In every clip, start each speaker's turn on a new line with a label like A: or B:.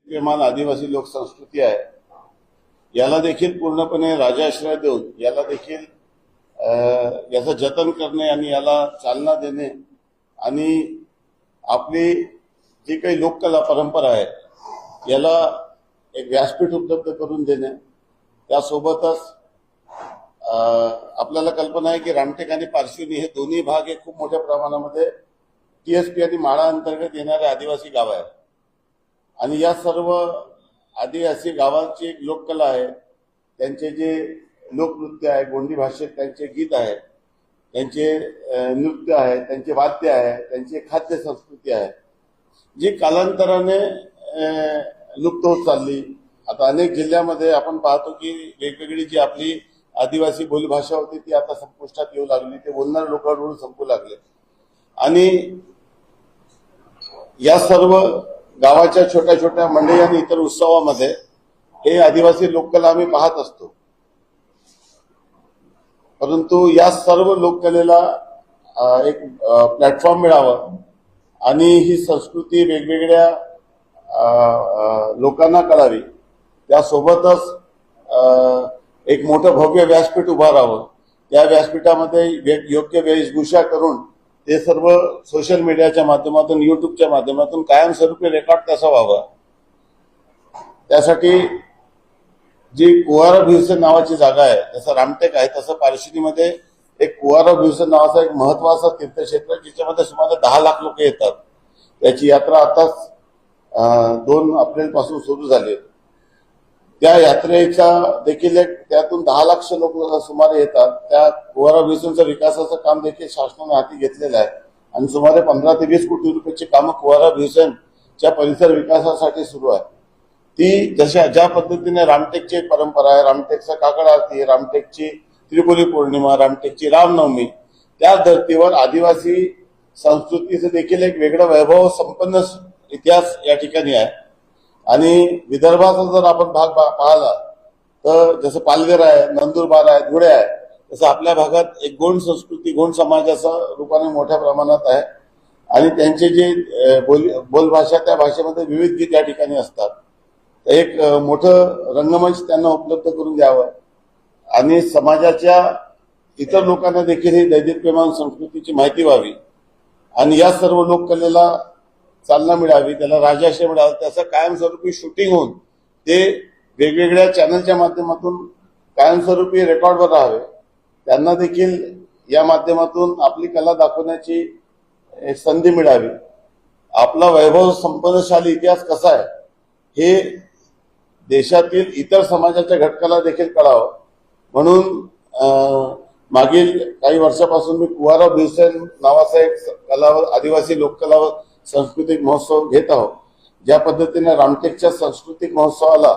A: विद्यमान आदिवासी लोकसंस्कृती आहे याला देखील पूर्णपणे राजाश्रय देऊन याला देखील याचं जतन करणे आणि याला चालना देणे आणि आपली जी काही लोककला परंपरा आहे याला एक व्यासपीठ उपलब्ध करून देणे। त्यासोबतच आपल्याला कल्पना आहे की रामटेक आणि पारशिवनी हे दोन्ही भाग हे खूप मोठ्या प्रमाणामध्ये टीएसपी आणि माळा अंतर्गत येणारे आदिवासी गाव आहेत आणि या सर्व आदिवासी गावांची एक लोककला आहे। त्यांचे जे लोकनृत्य आहे, गोंडी भाषेत त्यांचे गीत आहे, त्यांचे नृत्य आहे, त्यांचे वाद्य आहे, त्यांची खाद्य संस्कृती आहे जी कालांतराने लुप्त होत चालली। आता अनेक जिल्ह्यामध्ये आपण पाहतो की वेगवेगळी जी आपली आदिवासी बोलीभाषा होती ती आता संपुष्टात येऊ लागली, ते बोलणारे लोक हळूहळू संपू लागले आणि या सर्व गावाच्या छोट्या छोट्या मंडळी आणि इतर उत्सवामध्ये हे आदिवासी लोककला आम्ही पाहत असतो। परंतु या सर्व लोककलेला एक प्लॅटफॉर्म मिळावं आणि ही संस्कृती वेगवेगळ्या लोकांना कळावी, त्यासोबतच एक मोठं भव्य व्यासपीठ उभारावं। त्या व्यासपीठामध्ये योग्य वेशभूषा करून ते सर्व सोशल मीडियाच्या माध्यमातून, युट्यूबच्या माध्यमातून कायमस्वरूपी रेकॉर्ड कसं व्हावं, त्यासाठी जी कुवारा भिवसन नावाची जागा आहे, जसं रामटेक आहे तसं पारशिवनीमध्ये एक कुवारा भिवसन नावाचा एक महत्वाचा तीर्थक्षेत्र ज्याच्यामध्ये सुमारे 10 लाख लोक येतात। त्याची यात्रा आताच 2 एप्रिल पासून सुरू झाली। त्या यात्रेचा देखील एक त्यातून 10 लाख लोक सुमारे येतात। त्या कुवारा भिवसनच्या विकासाचं काम देखील शासनाने हाती घेतलेलं आहे आणि सुमारे 15 ते 20 कोटी रुपयाची कामं कुवारा भिवसनच्या परिसर विकासासाठी सुरू आहे। ती ज्या पद्धतीने रामटेकची एक परंपरा आहे, रामटेकचा काकड आरती, रामटेकची त्रिपुरी पौर्णिमा, रामटेकची रामनवमी, त्या धर्तीवर आदिवासी संस्कृतीचं देखील एक वेगळं वैभव संपन्न इतिहास या ठिकाणी आहे। आणि विदर्भाचा जर आपण भाग पाहिला तर जसं पालघर आहे, नंदुरबार आहे, धुळे आहे, तसं आपल्या भागात एक गोंड संस्कृती, गोंड समाजाचं रूपाने मोठ्या प्रमाणात आहे आणि त्यांचे जे बोलभाषा त्या भाषेमध्ये विविध गीत या ठिकाणी असतात। एक मोठं रंगमंच त्यांना उपलब्ध करून द्यावं आणि समाजाच्या इतर लोकांना देखील ही दैदिप्यमान संस्कृतीची माहिती व्हावी आणि या सर्व लोककलेला चालना मिळावी, त्याला राजाश्रय मिळावा, त्याचं कायमस्वरूपी शूटिंग होऊन ते वेगवेगळ्या चॅनलच्या माध्यमातून कायमस्वरूपी रेकॉर्डवर राहावे। त्यांना देखील या माध्यमातून आपली कला दाखवण्याची एक संधी मिळावी। आपला वैभव संपन्नशाली इतिहास कसा आहे हे देशातील इतर समाजाच्या घटकाला देखील कळावं म्हणून मागील काही वर्षापासून मी कुवारा भिवसन नावाचा एक कला आदिवासी लोककला सांस्कृतिक महोत्सव घेत आहोत। ज्या पद्धतीने रामटेकच्या सांस्कृतिक महोत्सवाला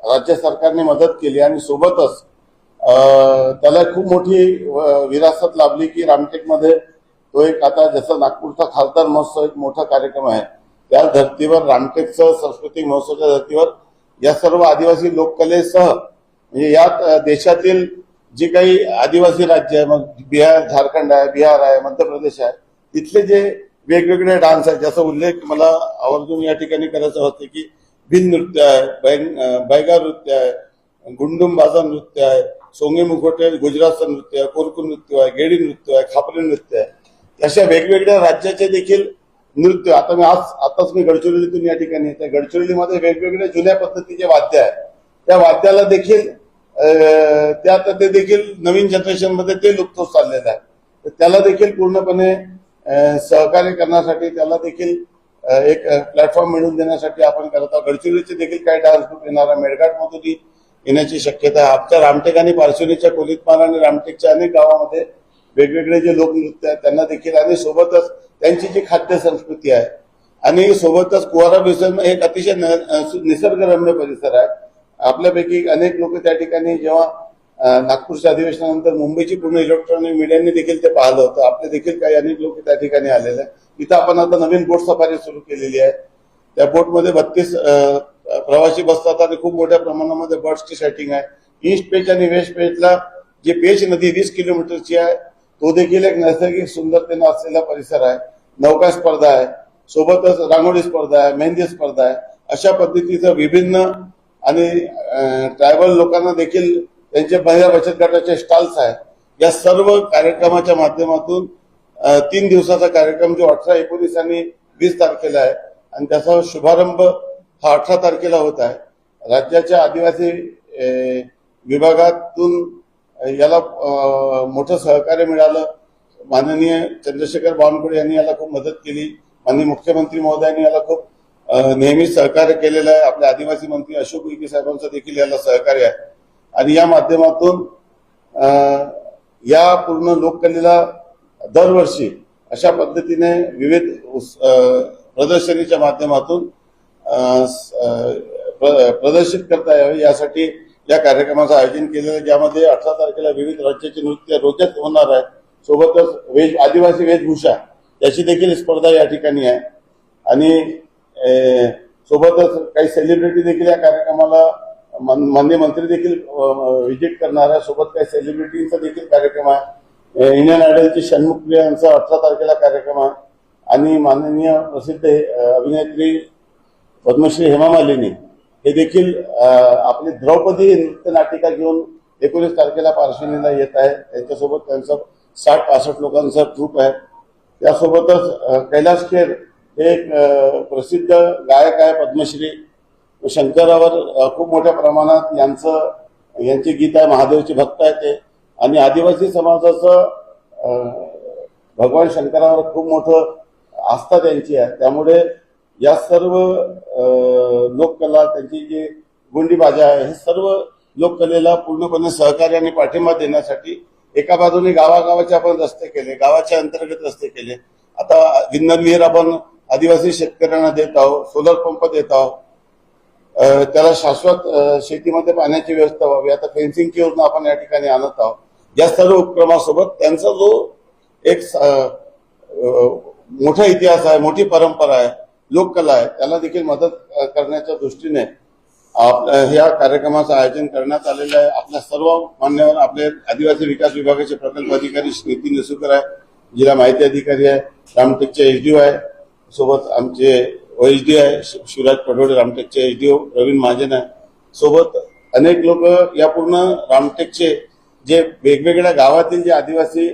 A: राज्य सरकारने मदत केली आणि सोबतच त्याला खूप मोठी विरासत लाभली की रामटेकमध्ये तो एक आता जसं नागपूरचा खासदार महोत्सव एक मोठा कार्यक्रम आहे, त्या धर्तीवर रामटेकचं सांस्कृतिक महोत्सवाच्या धर्तीवर या सर्व आदिवासी लोककलेसह म्हणजे यात देशातील जी काही आदिवासी राज्य आहे, मग बिहार, झारखंड आहे, बिहार आहे, मध्य प्रदेश आहे, तिथले जे वेगवेगळे डान्स आहेत, ज्याचा उल्लेख मला आवर्जून या ठिकाणी करायचा होता की भिल नृत्य आहे, बैगा नृत्य आहे, गुंडुम बाजा नृत्य आहे, सोंगे मुखोटे गुजरातचं नृत्य आहे, कोरकू नृत्य आहे, गेडी नृत्य आहे, खापरी नृत्य आहे, अशा वेगवेगळ्या राज्याचे देखील नृत्य। आता आताच मी गडचिरोलीतून या ठिकाणी येते, गडचिरोलीमध्ये वेगवेगळे जुन्या पद्धतीचे वाद्य आहे, त्या वाद्याला देखील ते देखील नवीन जनरेशन मध्ये ते लुप्त होत चाललेलं आहे। तर त्याला देखील पूर्णपणे सहकार्य करण्यासाठी, त्याला देखील एक प्लॅटफॉर्म मिळवून देण्यासाठी आपण करत आहोत। गडचिरोलीचे देखील काही डान्स ग्रुप येणारा मेळघाटमधूनही येण्याची शक्यता आहे। आमच्या रामटेक आणि पारशिवनीच्या कोलितमार आणि रामटेकच्या अनेक गावामध्ये वेगवेगळे जे लोकनृत्य आहेत त्यांना देखील, आणि सोबतच त्यांची जी खाद्य संस्कृती आहे आणि सोबतच कुवारा भिवसन एक अतिशय निसर्गरम्य परिसर आहे। आपल्यापैकी अनेक लोक त्या ठिकाणी जेव्हा नागपूरच्या अधिवेशनानंतर मुंबईची पूर्ण इलेक्ट्रॉनिक मीडियाने देखील ते पाहिलं होतं, आपले देखील काही अनेक लोक त्या ठिकाणी आलेले आहेत। इथं आपण आता नवीन बोट सफारी सुरू केलेली आहे। त्या बोटमध्ये 32 प्रवासी बसतात आणि खूप मोठ्या प्रमाणामध्ये बर्ड्सची सेटिंग आहे। ईस्ट पेच आणि वेस्ट पेचला जी पेच नदी 20 किलोमीटरची आहे तो देखील एक नैसर्गिक सुंदरतेने असलेला परिसर आहे। नौका स्पर्धा आहे, सोबतच रांगोळी स्पर्धा आहे, मेहंदी स्पर्धा आहे, अशा पद्धतीचं विभिन्न आणि ट्रायबल लोकांना देखील त्यांचे महिला बचत गटाचे स्टॉल्स आहेत. या सर्व कार्यक्रमाच्या माध्यमातून 3 दिवसाचा कार्यक्रम जो 18, 19 आणि 20 तारखेला आहे आणि त्याचा शुभारंभ हा 18 तारखेला होत आहे. राज्याच्या आदिवासी विभागातून याला मोठं सहकार्य मिळालं. माननीय चंद्रशेखर बावनकुळे यांनी याला खूप मदत केली. माननीय मुख्यमंत्री महोदयांनी याला खूप नेहमी सहकार्य केलेलं आहे. आपले आदिवासी मंत्री अशोक उईके साहेबांचं देखील याला सहकार्य आहे आणि या माध्यमातून या पूर्ण लोककलेला दरवर्षी अशा पद्धतीने विविध प्रदर्शनीच्या माध्यमातून प्रदर्शित करता यावे यासाठी या कार्यक्रमाचं आयोजन केलेलं आहे, ज्यामध्ये 18 तारखेला विविध राज्याचे नृत्य रोचक होणार आहे. सोबतच आदिवासी वेशभूषा त्याची देखील स्पर्धा या ठिकाणी आहे आणि सोबतच काही सेलिब्रिटी देखील या कार्यक्रमाला माननीय मंत्री देखील व्हिजिट करणार आहे. सोबत काही सेलिब्रिटींचा देखील कार्यक्रम आहे. इंडियन आयडलचे षण्मुख प्रिया यांचा 18 तारखेला कार्यक्रम आहे आणि माननीय प्रसिद्ध अभिनेत्री पद्मश्री हेमा मालिनी हे देखील आपली द्रौपदी नृत्य नाटिका घेऊन 19 तारखेला पार्श्वनीला येत आहे. त्यांच्यासोबत त्यांचं 60-65 लोकांचा ग्रुप आहे. त्यासोबतच कैलास खेर हे एक प्रसिद्ध गायक आहे, पद्मश्री. शंकरावर खूप मोठ्या प्रमाणात यांचे गीत आहे, महादेवचे भक्त आहे ते. आणि आदिवासी समाजाचं भगवान शंकरावर खूप मोठं आस्था त्यांची आहे. त्यामुळे या सर्व लोककला, त्यांची जी गुंडी बाजा आहे, हे सर्व लोककलेला पूर्णपणे सहकार्य आणि पाठिंबा देण्यासाठी एका बाजूने गावागावाचे आपण रस्ते केले, गावाच्या अंतर्गत रस्ते केले. आता गिन्नर विहीर आपण आदिवासी शेतकऱ्यांना देत आहोत, सोलर पंप देत आहोत. त्याला शाश्वत शेतीमध्ये पाण्याची व्यवस्था व्हावी. आता फेन्सिंगची योजना आपण या ठिकाणी आणत आहोत. या सर्व उपक्रमासोबत त्यांचा जो एक मोठा इतिहास आहे, मोठी परंपरा आहे, लोककला आहे, त्याला देखील मदत करण्याच्या दृष्टीने या कार्यक्रमाचं आयोजन करण्यात आलेलं आहे. आपल्या सर्व मान्यवर, आपले आदिवासी विकास विभागाचे प्रकल्प अधिकारी नितीन निसुकर आहे, जिल्हा माहिती अधिकारी आहे, रामटेकचे एचडीओ आहे, सोबत आमचे ओएचडी आहे शिवराज पडोळे, रामटेकचे एचडीओ प्रवीण महाजन आहे. सोबत अनेक लोक या पूर्ण रामटेकचे जे वेगवेगळ्या गावातील जे आदिवासी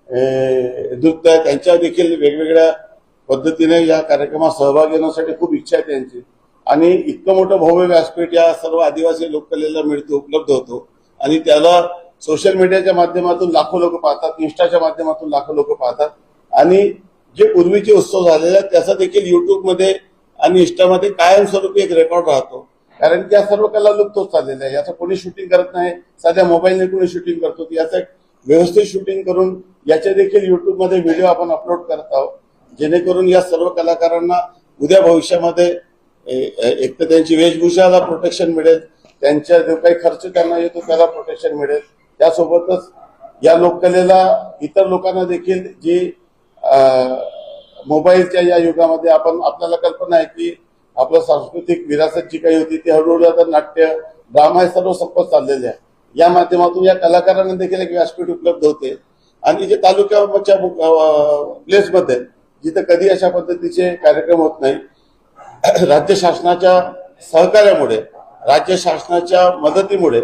A: नृत्य आहे त्यांच्या देखील वेगवेगळ्या पद्धतीने या कार्यक्रमात सहभागी होण्यासाठी खूप इच्छा आहे त्यांची. आणि इतकं मोठं भव्य व्यासपीठ या सर्व आदिवासी लोककलेला मिळतो, उपलब्ध होतो आणि त्याला सोशल मीडियाच्या माध्यमातून लाखो लोक पाहतात, इन्स्टाच्या माध्यमातून लाखो लोक पाहतात. आणि जे पूर्वीचे उत्सव झालेले आहेत त्याचा देखील युट्यूबमध्ये आणि इन्स्टामध्ये कायमस्वरूपी एक रेकॉर्ड राहतो. कारण की या सर्व कला लुप्त होत चाललेल्या आहे. याचं कोणी शूटिंग करत नाही, साध्या मोबाईलने कोणी शूटिंग करतो. याचं एक व्यवस्थित शूटिंग करून याचे देखील युट्यूबमध्ये व्हिडिओ आपण अपलोड करत आहोत, जेणेकरून या सर्व कलाकारांना उद्या भविष्यामध्ये एक तर त्यांची वेशभूषाला प्रोटेक्शन मिळेल, त्यांच्या जो काही खर्च त्यांना येतो त्याला प्रोटेक्शन मिळेल. त्यासोबतच या लोककलेला इतर लोकांना देखील जी मोबाईलच्या या युगामध्ये आपल्याला कल्पना आहे की आपलं सांस्कृतिक विरासत जी काही होती ती हळूहळू आता नाट्य, ड्रामा हे सर्व संपत चाललेले आहे. या माध्यमातून या कलाकारांना देखील एक व्यासपीठ उपलब्ध होते आणि जे तालुक्याच्या प्लेसमध्ये जिथे कधी अशा पद्धतीचे कार्यक्रम होत नाही, राज्य शासनाच्या सहकार्यामुळे, राज्य शासनाच्या मदतीमुळे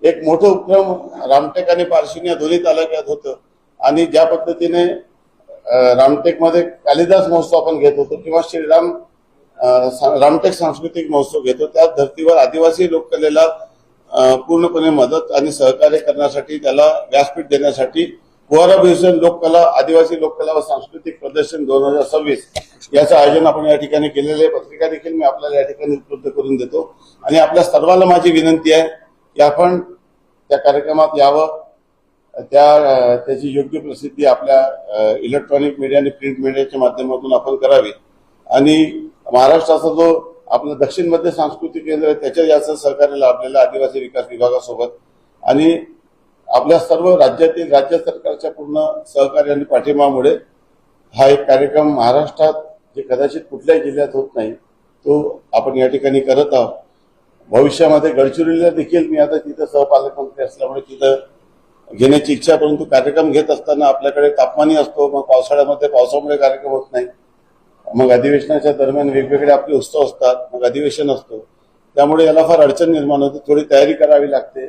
A: एक मोठं उपक्रम रामटेक आणि पारशिवनी या दोन्ही तालुक्यात होतं. आणि ज्या पद्धतीने रामटेकमध्ये कालिदास महोत्सव आपण घेत होतो किंवा श्रीराम रामटेक सांस्कृतिक महोत्सव घेतो, त्याच धर्तीवर आदिवासी लोककलेला पूर्णपणे मदत आणि सहकार्य करण्यासाठी, त्याला व्यासपीठ देण्यासाठी कुवारा भीवसेन लोककला, आदिवासी लोककला व सांस्कृतिक प्रदर्शन 2026 याचं आयोजन आपण या ठिकाणी केलेलं आहे. पत्रिका देखील मी आपल्याला या ठिकाणी उपलब्ध करून देतो आणि आपल्या सर्वांना माझी विनंती आहे की आपण त्या कार्यक्रमात यावं, त्याची योग्य प्रसिद्धी आपल्या इलेक्ट्रॉनिक मीडिया आणि प्रिंट मीडियाच्या माध्यमातून आपण करावी. आणि महाराष्ट्राचा जो आपलं दक्षिण मध्य सांस्कृतिक केंद्र आहे त्याच्या याचं सहकार्य लाभलेलं आदिवासी विकास विभागासोबत आणि आपल्या सर्व राज्यातील राज्य सरकारच्या पूर्ण सहकार्य आणि पाठिंबामुळे हा एक कार्यक्रम महाराष्ट्रात जे कदाचित कुठल्याही जिल्ह्यात होत नाही तो आपण या ठिकाणी करत आहोत. भविष्यामध्ये गडचिरोलीला देखील मी आता तिथं सहपालकमंत्री असल्यामुळे तिथं घेण्याची इच्छा, परंतु कार्यक्रम घेत असताना आपल्याकडे तापमानी असतो, मग पावसाळ्यामध्ये पावसामुळे कार्यक्रम होत नाही. मग अधिवेशनाच्या दरम्यान वेगवेगळे आपले उत्सव असतात, मग अधिवेशन असतो, त्यामुळे याला फार अडचण निर्माण होते, थोडी तयारी करावी लागते.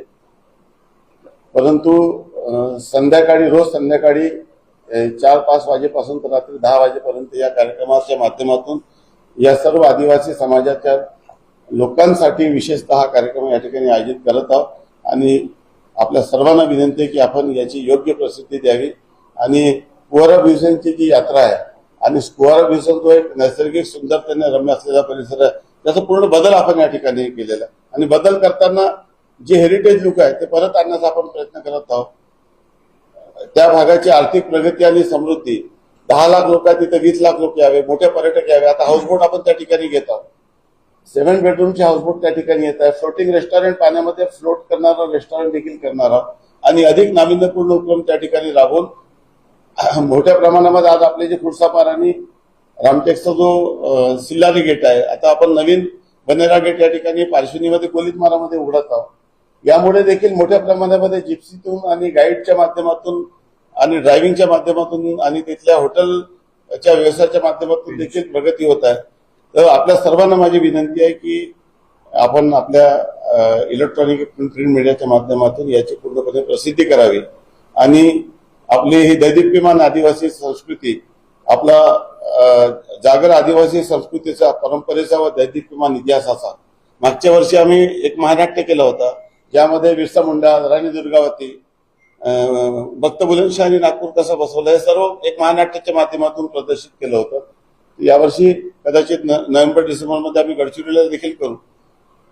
A: परंतु संध्याकाळी रोज संध्याकाळी 4-5 वाजेपासून तर रात्री 10 वाजेपर्यंत या कार्यक्रमाच्या माध्यमातून या सर्व आदिवासी समाजाच्या लोकांसाठी विशेषतः हा कार्यक्रम या ठिकाणी आयोजित करत आहोत. आणि आपल्या सर्वांना विनंती आहे की आपण याची योग्य प्रसिद्धी द्यावी. आणि कुवारा भीवसेनची जी यात्रा आहे आणि कुवारा भीवसेन जो एक नैसर्गिक सुंदरतेने रम्य असलेला परिसर आहे, त्याचा पूर्ण बदल आपण या ठिकाणी केलेला आहे. आणि बदल करताना जे हेरिटेज लुक आहे ते परत आणण्याचा आपण प्रयत्न करत आहोत. त्या भागाची आर्थिक प्रगती आणि समृद्धी, 10 लाख लोक आहेत तिथे 20 लाख लोक यावे, मोठे पर्यटक यावे. आता हाऊसबोट आपण त्या ठिकाणी घेत आहोत, 7 बेडरूमचे हाऊसबोट त्या ठिकाणी येत आहे. फ्लोटिंग रेस्टॉरंट, पाण्यामध्ये फ्लोट करणारा रेस्टॉरंट देखील करणार आहोत. आणि अधिक नाविन्यपूर्ण उपक्रम त्या ठिकाणी राबवून मोठ्या प्रमाणामध्ये आज आपले जे खुर्सापार आणि रामटेकचा जो सिल्लारी गेट आहे, आता आपण नवीन बनेरा गेट या ठिकाणी पार्श्वनीमध्ये कोलितमारामध्ये उघडत आहोत. यामुळे देखील मोठ्या प्रमाणामध्ये जिप्सीतून आणि गाईडच्या माध्यमातून आणि ड्रायव्हिंगच्या माध्यमातून आणि तिथल्या हॉटेलच्या व्यवसायाच्या माध्यमातून देखील प्रगती होत आहे. तर आपल्या सर्वांना माझी विनंती आहे की आपण आपल्या इलेक्ट्रॉनिक प्रिंट मीडियाच्या माध्यमातून याची पूर्णपणे प्रसिद्धी करावी. आणि आपली ही दैदिप्यमान आदिवासी संस्कृती, आपला जागर आदिवासी संस्कृतीचा, परंपरेचा व दैदिप्यमान इतिहासाचा, मागच्या वर्षी आम्ही एक महानाट्य केलं होतं, ज्यामध्ये बिरसा मुंडा, राणी दुर्गावती, भक्त बुलंदशाह आणि नागपूर कसं बसवलं, हे सर्व एक महानाट्याच्या माध्यमातून प्रदर्शित केलं होतं. यावर्षी कदाचित नोव्हेंबर-डिसेंबर मध्ये आम्ही गडचिरोलीला देखील करू.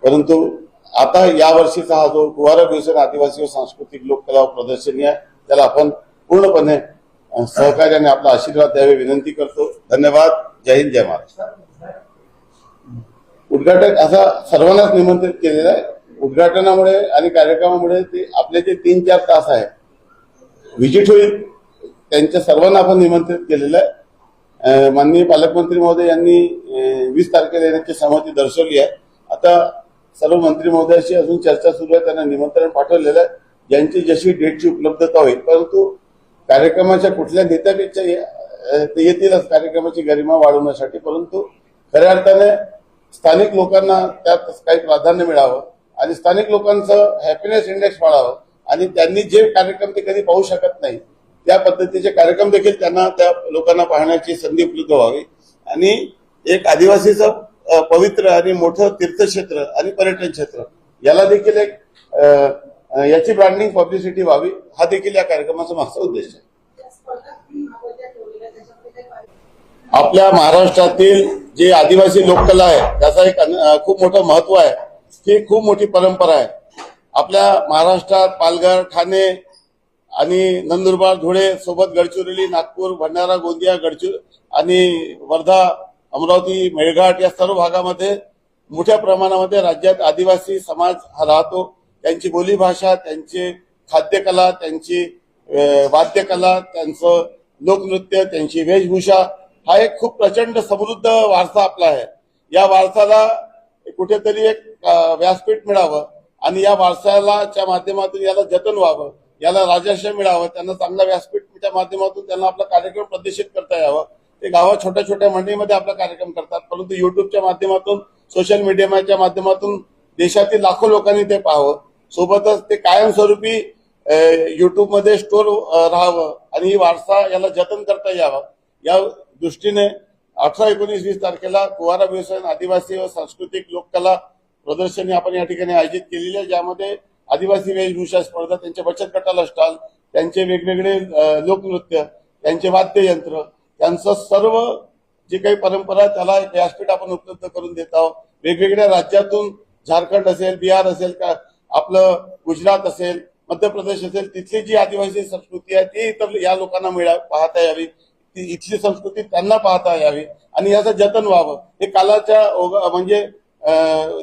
A: परंतु आता यावर्षीचा हा जो कुवारा भीवसेन आदिवासी व सांस्कृतिक लोककला प्रदर्शनी आहे, त्याला आपण पूर्णपणे सहकार्याने आपला आशीर्वाद द्यावे विनंती करतो. धन्यवाद. जय हिंद, जय महाराष्ट्र. उद्घाटक असा सर्वांनाच निमंत्रित केलेलं आहे. उद्घाटनामुळे आणि कार्यक्रमामुळे ते आपले जे 3-4 तास आहे व्हिजिट होईल, त्यांच्या सर्वांना आपण निमंत्रित केलेलं आहे. माननीय पालकमंत्री महोदय यांनी 20 तारखेला येण्याची सहमती दर्शवली आहे. आता सर्व मंत्री महोदयाशी अजून चर्चा सुरू आहे, त्यांना निमंत्रण पाठवलेलं आहे, ज्यांची जशी डेटची उपलब्धता होईल. परंतु कार्यक्रमाच्या कुठल्या नेत्यापेक्षा ते येतीलच कार्यक्रमाची गरिमा वाढवण्यासाठी. परंतु खऱ्या अर्थाने स्थानिक लोकांना त्यात काही प्राधान्य मिळावं आणि स्थानिक लोकांचं हॅपीनेस इंडेक्स वाढावं आणि त्यांनी जे कार्यक्रम ते कधी पाहू शकत नाही त्या पद्धतीचे कार्यक्रम देखील त्यांना, त्या लोकांना पाहण्याची संधी उपलब्ध व्हावी. आणि एक आदिवासीचं पवित्र आणि मोठं तीर्थक्षेत्र आणि पर्यटन क्षेत्र, याला देखील एक याची ब्रँडिंग पब्लिसिटी व्हावी, हा देखील या कार्यक्रमाचा मागचा उद्देश आहे. आपल्या महाराष्ट्रातील जे आदिवासी लोककला आहे त्याचा एक खूप मोठं महत्व आहे. ही खूप मोठी परंपरा आहे. आपल्या महाराष्ट्रात पालघर, ठाणे आणि नंदुरबार, धुळे सोबत गडचिरोली, नागपूर, भंडारा, गोंदिया, आणि वर्धा, अमरावती, मेळघाट या सर्व भागामध्ये मोठ्या प्रमाणामध्ये राज्यात आदिवासी समाज हा राहतो. त्यांची बोलीभाषा, त्यांची खाद्यकला, त्यांची वाद्यकला, त्यांचं लोकनृत्य, त्यांची वेशभूषा हा एक खूप प्रचंड समृद्ध वारसा आपला आहे. या वारसाला कुठेतरी एक व्यासपीठ मिळावं आणि या वारसाच्या माध्यमातून याला जतन व्हावं, याला राजश्रय मिळावं, त्यांना चांगला व्यासपीठच्या माध्यमातून त्यांना आपला कार्यक्रम प्रदर्शित करता यावं. ते गावात छोट्या छोट्या मंडळीमध्ये आपला कार्यक्रम करतात, परंतु युट्यूबच्या माध्यमातून, सोशल मीडियाच्या माध्यमातून देशातील लाखो लोकांनी ते पाहावं. सोबतच ते कायमस्वरूपी युट्यूबमध्ये स्टोर राहावं आणि ही वारसा याला जतन करता यावं, या दृष्टीने 18, 19, 20 तारखेला कुवारा भीवसेन आदिवासी व सांस्कृतिक लोककला प्रदर्शनी आपण या ठिकाणी आयोजित केलेली आहे. ज्यामध्ये आदिवासी वेशभूषा स्पर्धा, त्यांच्या बचत गटाला स्टॉल, त्यांचे वेगवेगळे लोकनृत्य, त्यांचे वाद्ययंत्र, त्यांचं सर्व जे काही परंपरा त्याला एक व्यासपीठ आपण उपलब्ध करून देत आहोत. वेगवेगळ्या राज्यातून, झारखंड असेल, बिहार असेल, का आपलं गुजरात असेल, मध्य प्रदेश असेल, तिथली जी आदिवासी संस्कृती आहे ती इतर या लोकांना पाहता यावी, ती इथली संस्कृती त्यांना पाहता यावी आणि याचं जतन व्हावं. हे कालाच्या म्हणजे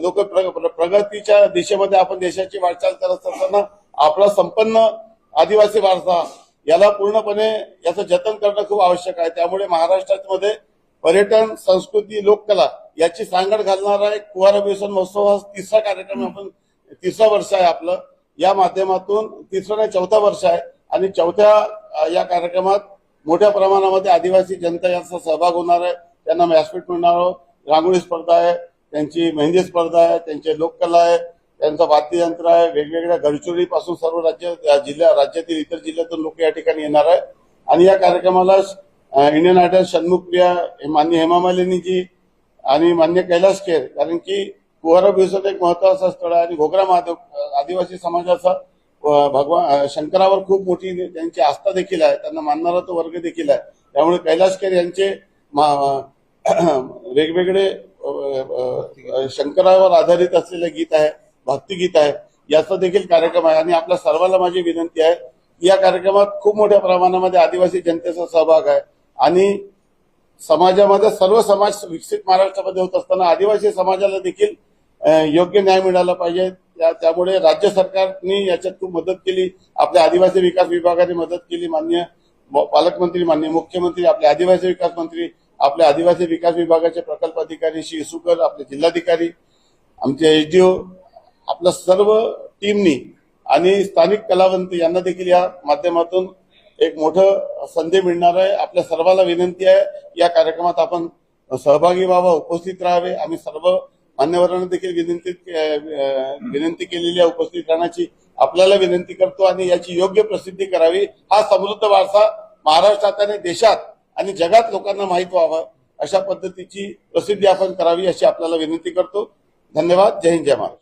A: लोक प्रगतीच्या दिशेमध्ये आपण देशाची वाटचाल करत असताना आपला संपन्न आदिवासी वारसा याला पूर्णपणे याचं जतन करणं खूप आवश्यक आहे. त्यामुळे महाराष्ट्रामध्ये पर्यटन, संस्कृती, लोककला याची सांगड घालणारा एक कुवारा भीवसेन महोत्सव हा 3रा कार्यक्रम, आपण 3रं वर्ष आहे आपलं. या माध्यमातून 3रं नाही 4थं वर्ष आहे आणि 4थ्या या कार्यक्रमात मोठ्या प्रमाणामध्ये आदिवासी जनता याचा सहभाग होणार आहे. त्यांना व्यासपीठ मिळणार. रांगोळी स्पर्धा आहे, त्यांची मेहंदी स्पर्धा आहे, त्यांचे लोककला आहे, त्यांचं वाद्ययंत्र आहे. वेगवेगळ्या गडचिरोलीपासून सर्व राज्यातील इतर जिल्ह्यातून लोक या ठिकाणी येणार आहे. आणि या कार्यक्रमाला इंडियन आयडल षण्मुखप्रिया मान्य हेमा मालिनीजी आणि मान्य कैलास खेर, कारण की कुवारा बिहुसण एक महत्वाचं स्थळ आहे आणि घोगरा महादेव आदिवासी समाजाचा भगवान शंकरावर खूप मोठी त्यांची आस्था देखील आहे, त्यांना मानणारा तो वर्ग देखील आहे. त्यामुळे कैलास खेर यांचे वेगवेगळे शंकरावर आधारित असलेले गीत आहे, भक्तिगीत आहे, याचा देखील कार्यक्रम आहे. आणि आपल्या सर्वांना माझी विनंती आहे की या कार्यक्रमात खूप मोठ्या प्रमाणामध्ये आदिवासी जनतेचा सहभाग आहे आणि समाजामध्ये सर्व समाज विकसित महाराष्ट्रामध्ये होत असताना आदिवासी समाजाला देखील योग्य न्याय मिळाला पाहिजे. त्यामुळे राज्य सरकारने याच्यात खूप मदत केली, आपल्या आदिवासी विकास विभागाने मदत केली. माननीय पालकमंत्री, माननीय मुख्यमंत्री, आपले आदिवासी विकास मंत्री, आपल्या आदिवासी विकास विभागाचे प्रकल्प अधिकारी श्री इसुकर, आपले जिल्हाधिकारी, आमचे एसडीओ, आपल्या सर्व टीमनी आणि स्थानिक कलावंत यांना देखील या माध्यमातून एक मोठं संधी मिळणार आहे. आपल्या सर्वांना विनंती आहे या कार्यक्रमात आपण सहभागी व्हावा, उपस्थित राहावे. आम्ही सर्व मान्यवरांना देखील विनंती केलेली आहे उपस्थित राहण्याची. आपल्याला विनंती करतो आणि याची योग्य प्रसिद्धी करावी. हा समृद्ध वारसा महाराष्ट्रात आणि देशात आणि जगात लोकांना माहीत व्हावं अशा पद्धतीची प्रसिद्धी आपण करावी अशी आपल्याला विनंती करतो. धन्यवाद. जय हिंद, जय महाराष्ट्र.